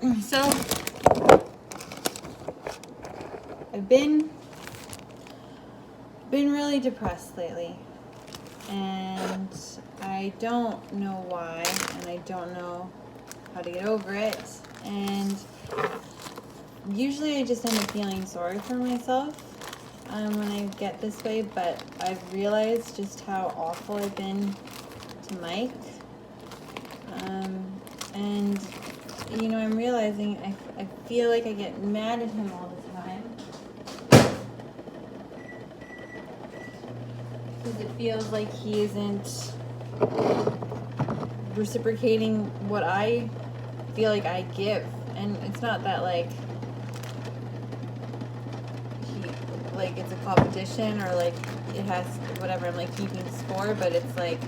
So I've been really depressed lately, and I don't know why, and I don't know how to get over it. And usually I just end up feeling sorry for myself when I get this way, but I've realized just how awful I've been to Mike. And you know, I'm realizing I feel like I get mad at him all the time because it feels like he isn't reciprocating what I feel like I give. And it's not that like it's a competition or like it has whatever, I'm like keeping score, but it's like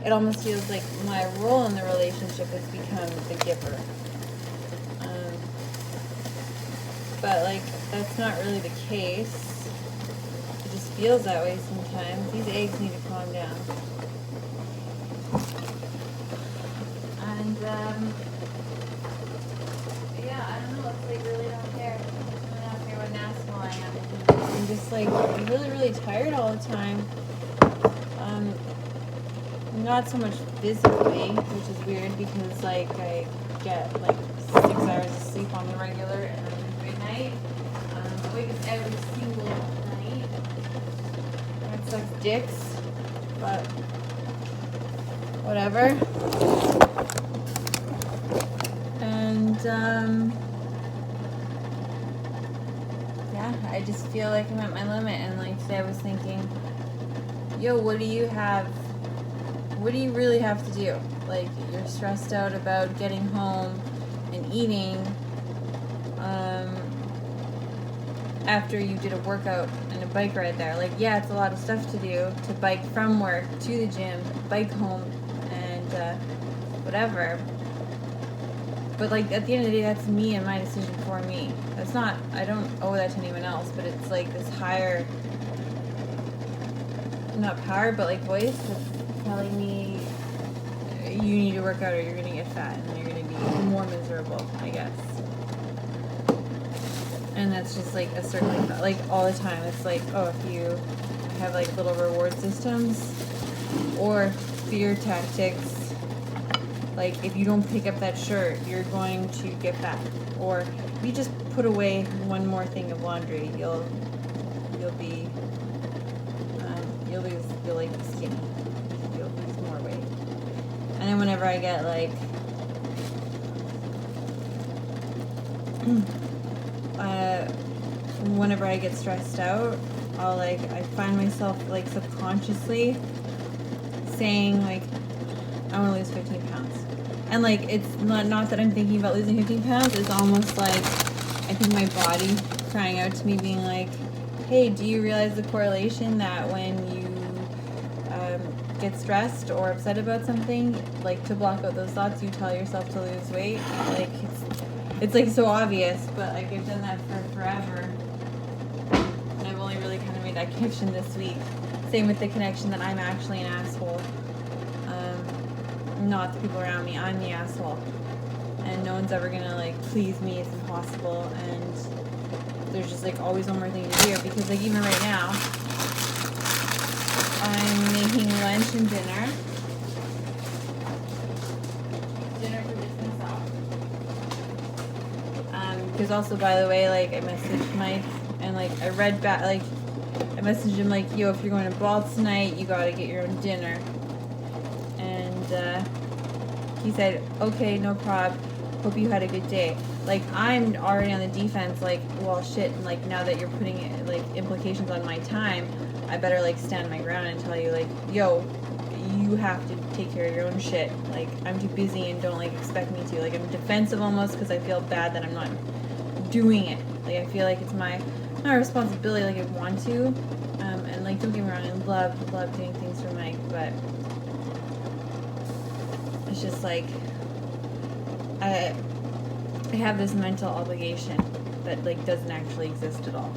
it almost feels like my role in the relationship has become the giver. But like that's not really the case. It just feels that way sometimes. These eggs need to calm down. And yeah, I don't know, it's like really don't care. I don't care what an asshole I am. I'm just like really, really tired all the time. Not so much physically, which is weird because like I get like 6 hours of sleep on the regular and then good night. I wake up every single night. That sucks dicks, but whatever. And yeah, I just feel like I'm at my limit. And like today I was thinking, yo, what do you really have to do? Like, you're stressed out about getting home and eating after you did a workout and a bike ride there. Like, yeah, it's a lot of stuff to do, to bike from work to the gym, bike home, and whatever. But like at the end of the day, that's me and my decision for me. That's not, I don't owe that to anyone else, but it's like this higher, not power, but like voice that's telling me you need to work out or you're gonna get fat and you're gonna be more miserable, I guess. And that's just like a circling thought, like all the time. It's like, oh, if you have like little reward systems or fear tactics, like if you don't pick up that shirt, you're going to get fat. Or if you just put away one more thing of laundry, you'll be you'll like be skinny. You'll lose more weight. And then whenever I get like whenever I get stressed out, I find myself like subconsciously saying like I want to lose 15 pounds. And like it's not that I'm thinking about losing 15 pounds, it's almost like I think my body crying out to me being like, hey, do you realize the correlation that when you get stressed or upset about something, like to block out those thoughts, you tell yourself to lose weight? Like it's like so obvious, but like I've done that for forever. And I've only really kind of made that connection this week. Same with the connection that I'm actually an asshole. Not the people around me, I'm the asshole. And no one's ever gonna like please me, it's impossible. And there's just like always one more thing to do, because like even right now, I'm making lunch and dinner. Dinner for just myself. Because also, by the way, like I messaged Mike and like I read back, like I messaged him like, yo, if you're going to Balls tonight, you gotta get your own dinner. And he said, okay, no prob. Hope you had a good day. Like I'm already on the defense, like, well shit, and like now that you're putting like implications on my time, I better like stand my ground and tell you like, yo, you have to take care of your own shit. Like I'm too busy and don't like expect me to. Like I'm defensive almost because I feel bad that I'm not doing it. Like I feel like it's my responsibility. Like I want to, and like don't get me wrong, I love doing things for Mike, but it's just like I have this mental obligation that like doesn't actually exist at all.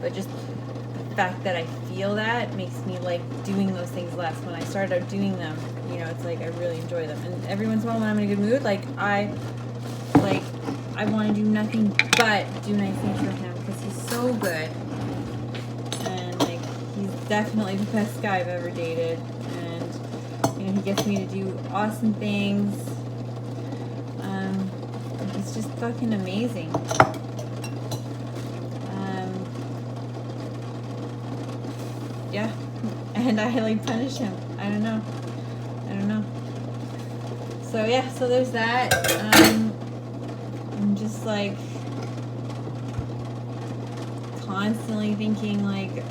But just the fact that I feel that makes me like doing those things less. When I started out doing them, you know, it's like I really enjoy them. And every once in a while when I'm in a good mood, like I I want to do nothing but do nice things for him because he's so good. And like, he's definitely the best guy I've ever dated. And, you know, he gets me to do awesome things. He's just fucking amazing. Yeah. And I like punish him. I don't know. So yeah, so there's that. I'm just like constantly thinking like,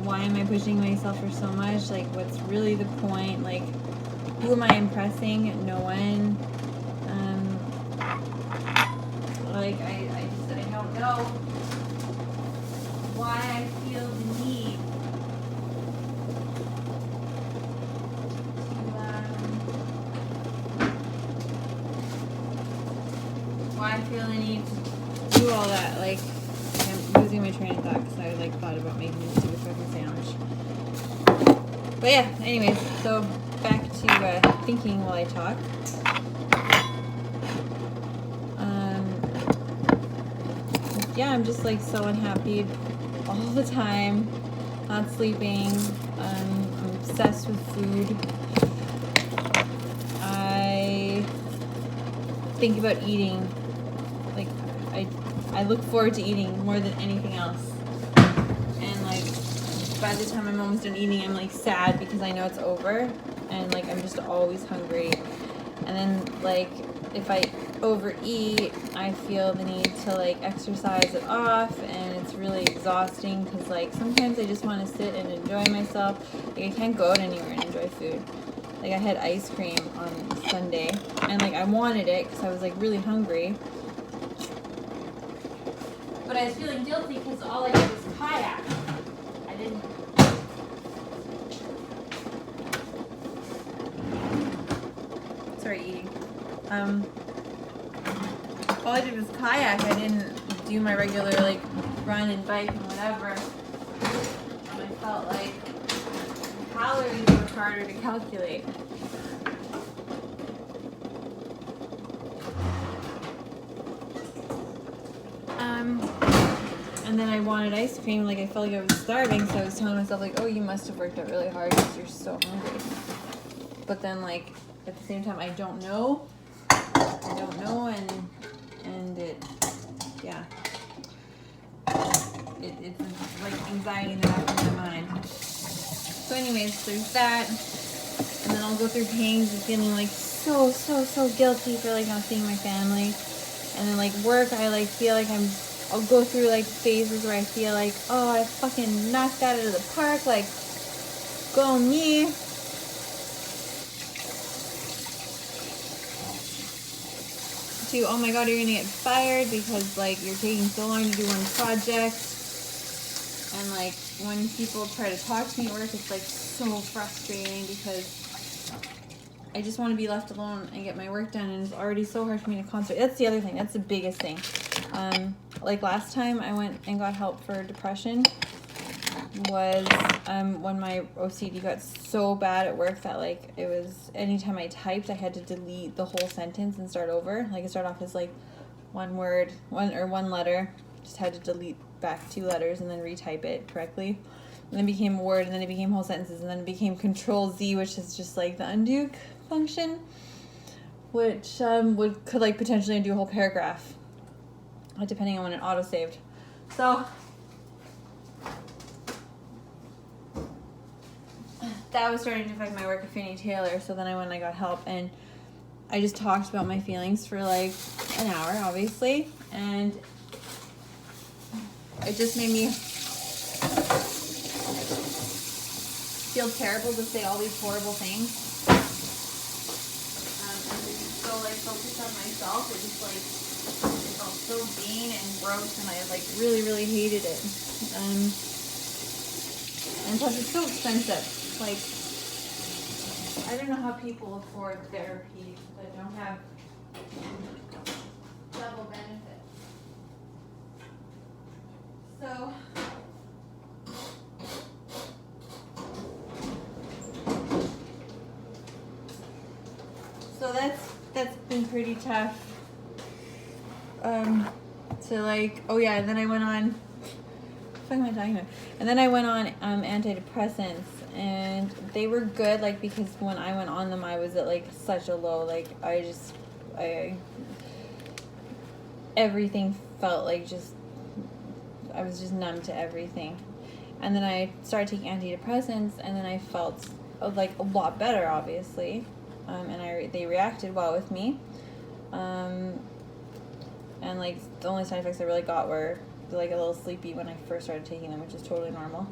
why am I pushing myself for so much? Like, what's really the point? Like, who am I impressing? No one. Like I don't know why I feel the need to do all that. Like, I'm losing my train of thought because I like thought about making this stupid fucking sandwich. But yeah, anyways, so back to thinking while I talk. Yeah, I'm just like so unhappy all the time, not sleeping. I'm obsessed with food. I think about eating. Like, I look forward to eating more than anything else. And like, by the time I'm almost done eating, I'm like sad because I know it's over. And like, I'm just always hungry. And then like, if I overeat, I feel the need to like exercise it off, and it's really exhausting because like sometimes I just want to sit and enjoy myself. Like, I can't go out anywhere and enjoy food. Like, I had ice cream on Sunday, and like I wanted it because I was like really hungry, but I was feeling guilty because all I did was kayak. I didn't. Sorry, eating. All I did was kayak. I didn't do my regular like run and bike and whatever. And I felt like calories were harder to calculate. And then I wanted ice cream. Like, I felt like I was starving, so I was telling myself like, oh, you must have worked out really hard because you're so hungry. But then like at the same time, I don't know, and it, yeah, it's like anxiety in the back of my mind. So anyways, there's that, and then I'll go through pains of feeling like so guilty for like not seeing my family, and then like work, I like feel like I'll go through like phases where I feel like, oh, I fucking knocked that out of the park, like, go me. To, oh my god, you're gonna get fired because like you're taking so long to do one project. And like when people try to talk to me at work, it's like so frustrating because I just want to be left alone and get my work done, and it's already so hard for me to concentrate. That's the other thing. That's the biggest thing. Like last time I went and got help for depression was when my OCD got so bad at work that like it was anytime I typed I had to delete the whole sentence and start over. Like, it started off as like one letter, just had to delete back 2 letters and then retype it correctly, and then it became a word, and then it became whole sentences, and then it became Control Z, which is just like the undo function, which could like potentially undo a whole paragraph depending on when it auto saved. So that was starting to affect my work at Finney Taylor. So then I went and I got help, and I just talked about my feelings for like an hour, obviously, and it just made me feel terrible to say all these horrible things. And just so like focused on myself, it just like, it felt so vain and gross, and I like really hated it. And plus it's so expensive. Like, I don't know how people afford therapy that don't have double benefits. So that's been pretty tough. to like, oh yeah, and then I went on, what am I talking about? And then I went on antidepressants, and they were good, like, because when I went on them, I was at like such a low, like, everything felt like just, I was just numb to everything. And then I started taking antidepressants, and then I felt like a lot better, obviously, and they reacted well with me. And like the only side effects I really got were like a little sleepy when I first started taking them, which is totally normal.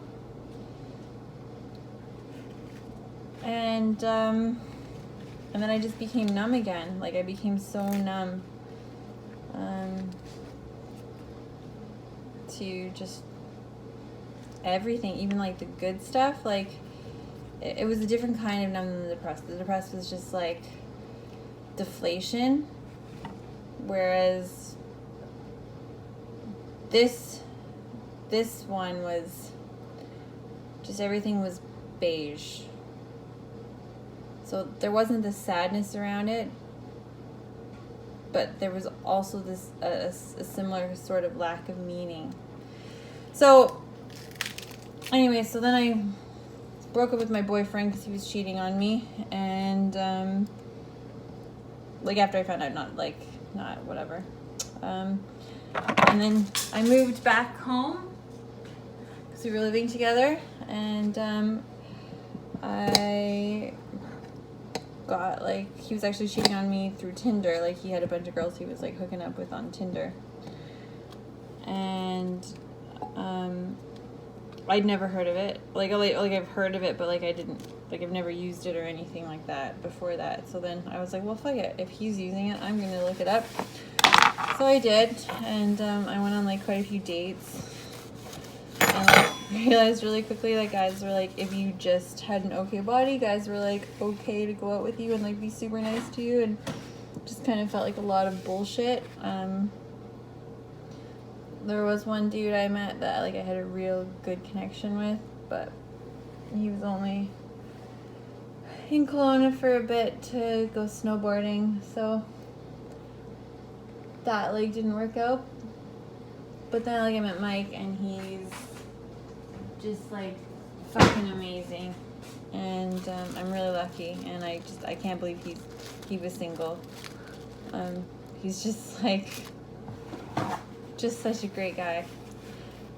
And then I just became numb again. Like I became so numb to just everything, even like the good stuff. Like it was a different kind of numb than the depressed. The depressed was just like deflation, whereas this one was just, everything was beige. So there wasn't the sadness around it, but there was also this a similar sort of lack of meaning. So anyway, so then I broke up with my boyfriend because he was cheating on me, and like after I found out, not whatever. And then I moved back home because we were living together, and I got, like, he was actually cheating on me through Tinder. Like, he had a bunch of girls he was like hooking up with on Tinder, and I'd never heard of it. Like I've heard of it, but like I didn't, like, I've never used it or anything like that before that. So then I was like, well, fuck it. If he's using it, I'm gonna look it up. So I did, and I went on like quite a few dates, and like realized really quickly that guys were like, if you just had an okay body, guys were like okay to go out with you and like be super nice to you, and just kind of felt like a lot of bullshit. There was one dude I met that like I had a real good connection with, but he was only in Kelowna for a bit to go snowboarding, so that like didn't work out. But then like I met Mike, and he's just like fucking amazing, and I'm really lucky, and I can't believe he was single. He's just like just such a great guy.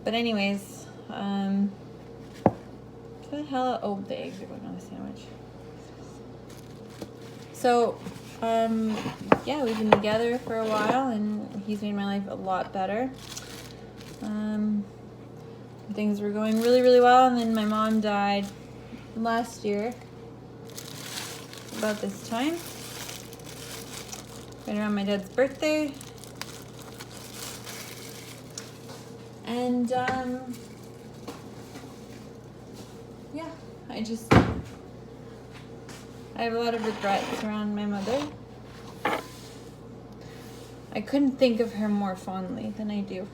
But anyways, what the hell? Oh, the eggs are going on the sandwich. So yeah, we've been together for a while, and he's made my life a lot better. Things were going really, really well, and then my mom died last year, about this time, right around my dad's birthday. And yeah, I have a lot of regrets around my mother. I couldn't think of her more fondly than I do.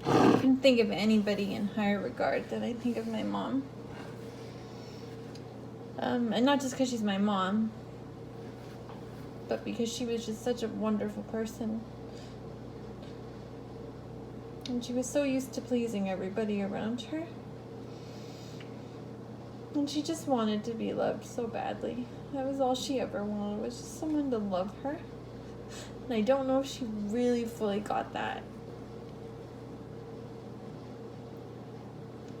I couldn't think of anybody in higher regard than I think of my mom. And not just because she's my mom, but because she was just such a wonderful person. And she was so used to pleasing everybody around her. And she just wanted to be loved so badly. That was all she ever wanted, was just someone to love her. And I don't know if she really fully got that.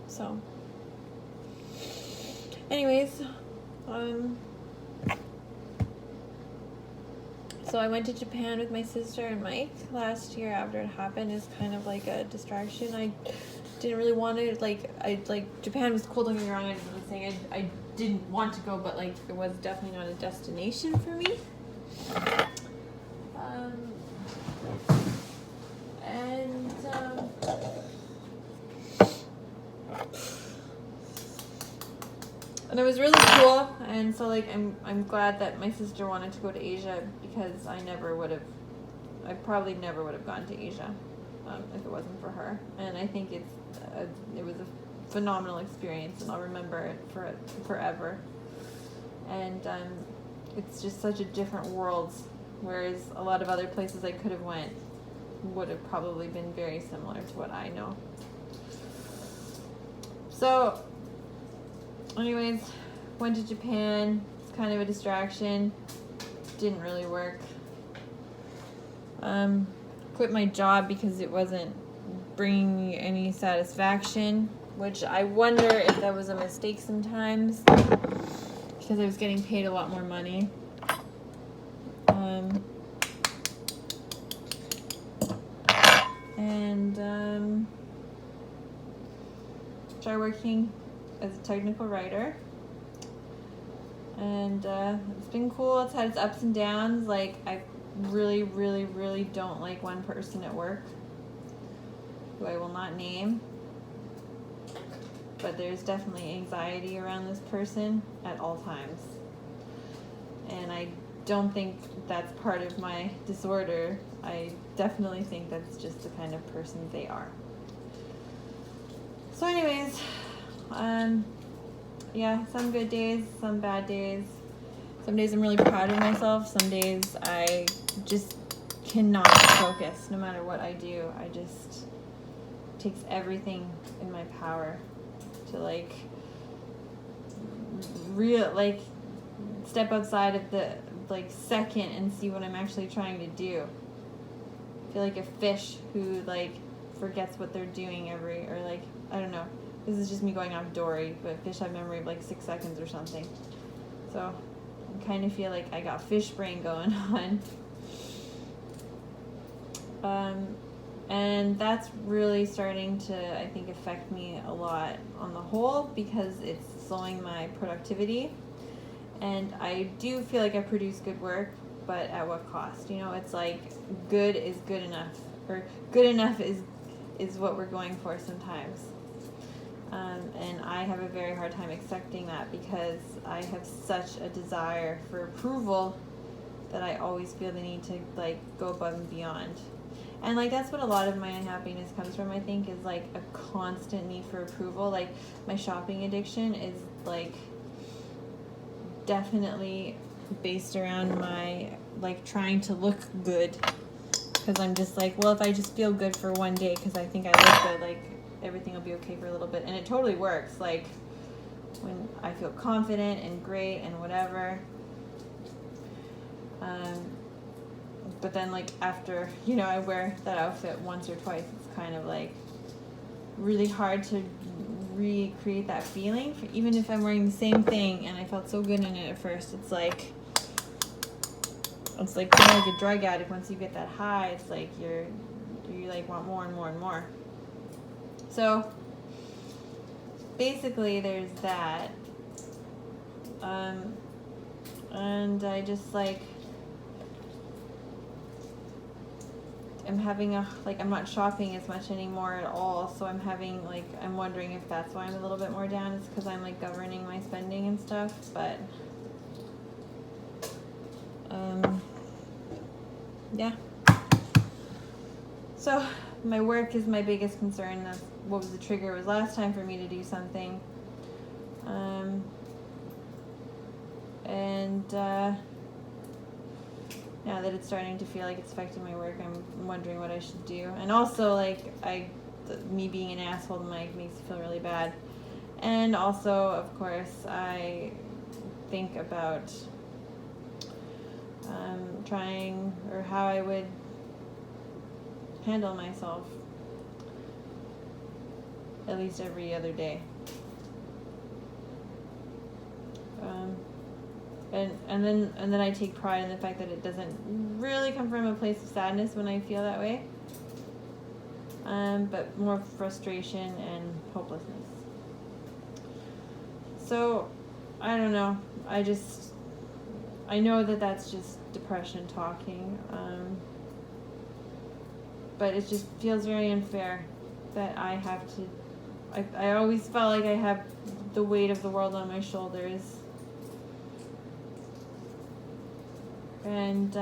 So, anyways, so I went to Japan with my sister and Mike last year after it happened as kind of like a distraction. I didn't really want to, Japan was cool, don't get me wrong, I'm saying I didn't want to go, but like it was definitely not a destination for me. And it was really cool, and so like I'm glad that my sister wanted to go to Asia, because I probably never would have gone to Asia if it wasn't for her. And I think it was a phenomenal experience, and I'll remember it forever. And it's just such a different world, whereas a lot of other places I could have went, would have probably been very similar to what I know. So, anyways, went to Japan. It's kind of a distraction. Didn't really work. Quit my job because it wasn't bringing me any satisfaction, which I wonder if that was a mistake sometimes, because I was getting paid a lot more money. Try working as a technical writer, and it's been cool. It's had its ups and downs. Like, I really, really, really don't like one person at work who I will not name, but there's definitely anxiety around this person at all times, and I don't think that's part of my disorder. I definitely think that's just the kind of person they are. So anyways, yeah, some good days, some bad days. Some days I'm really proud of myself. Some days I just cannot focus no matter what I do. It takes everything in my power to step outside of the second and see what I'm actually trying to do. I feel like a fish who forgets what they're doing I don't know. This is just me going off Dory, but fish have memory of 6 seconds or something. So I kind of feel like I got fish brain going on. And that's really starting to, I think, affect me a lot on the whole, because it's slowing my productivity. And I do feel like I produce good work, but at what cost? It's good is good enough, or good enough is what we're going for sometimes. And I have a very hard time accepting that, because I have such a desire for approval that I always feel the need to go above and beyond. And that's what a lot of my unhappiness comes from, I think, is a constant need for approval. My shopping addiction is definitely based around my trying to look good, because I'm just well, if I just feel good for one day because I think I look good, everything will be okay for a little bit. And it totally works, when I feel confident and great and whatever. But then after I wear that outfit once or twice, it's kind of really hard to recreate that feeling. Even if I'm wearing the same thing and I felt so good in it at first, it's like being a drug addict. Once you get that high, it's you want more and more and more. So basically there's that. And I just I'm having I'm not shopping as much anymore at all, so I'm having I'm wondering if that's why I'm a little bit more down. It's because I'm governing my spending and stuff, but yeah. So my work is my biggest concern. That's what was the trigger was last time for me to do something. Now that it's starting to feel like it's affecting my work, I'm wondering what I should do. And also, me being an asshole makes me feel really bad. And also, of course, I think about trying, or how I would handle myself at least every other day. And then I take pride in the fact that it doesn't really come from a place of sadness when I feel that way, but more frustration and hopelessness. So I don't know. I know that that's just depression talking, but it just feels very unfair that I have to. I always felt like I have the weight of the world on my shoulders. And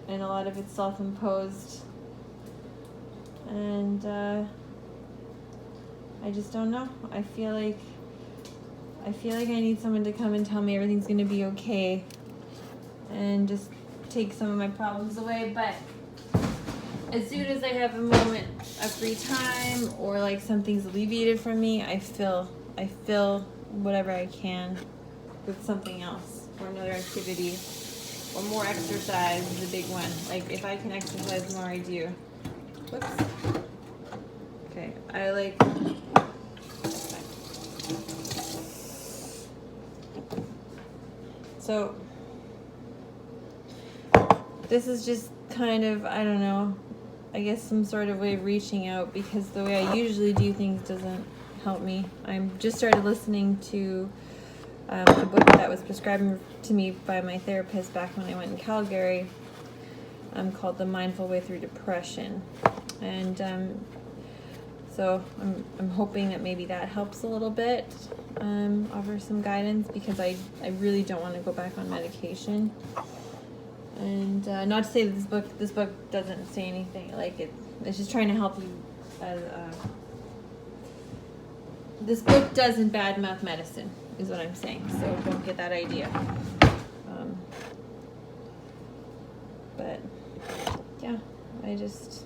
a lot of it's self-imposed, and I just don't know. I feel like I need someone to come and tell me everything's gonna be okay, and just take some of my problems away. But as soon as I have a moment of free time or like something's alleviated from me, I fill whatever I can with something else or another activity or more exercise is a big one. Like if I can exercise more, I do. Whoops. Okay, I like. So this is just kind of, I don't know, I guess some sort of way of reaching out, because the way I usually do things doesn't help me. I just started listening to a book that was prescribed to me by my therapist back when I went in Calgary, called The Mindful Way Through Depression. And so I'm hoping that maybe that helps a little bit, offer some guidance, because I really don't want to go back on medication. And not to say that this book doesn't say anything, like it's just trying to help you. This book doesn't badmouth medicine, is what I'm saying, so don't get that idea. But yeah, I just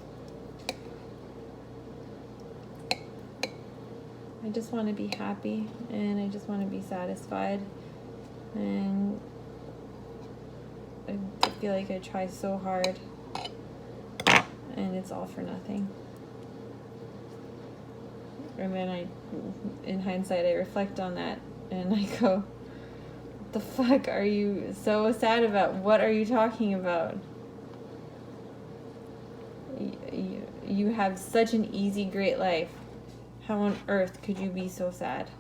want to be happy, and I just want to be satisfied, and I feel like I try so hard and it's all for nothing. And then in hindsight, I reflect on that and I go, what the fuck are you so sad about? What are you talking about? You have such an easy, great life. How on earth could you be so sad?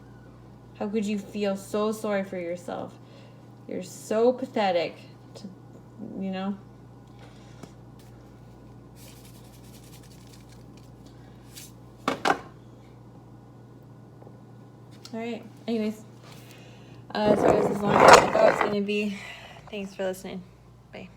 How could you feel so sorry for yourself? You're so pathetic. You know? Alright, anyways. Sorry this is longer than I thought it was going to be. Thanks for listening. Bye.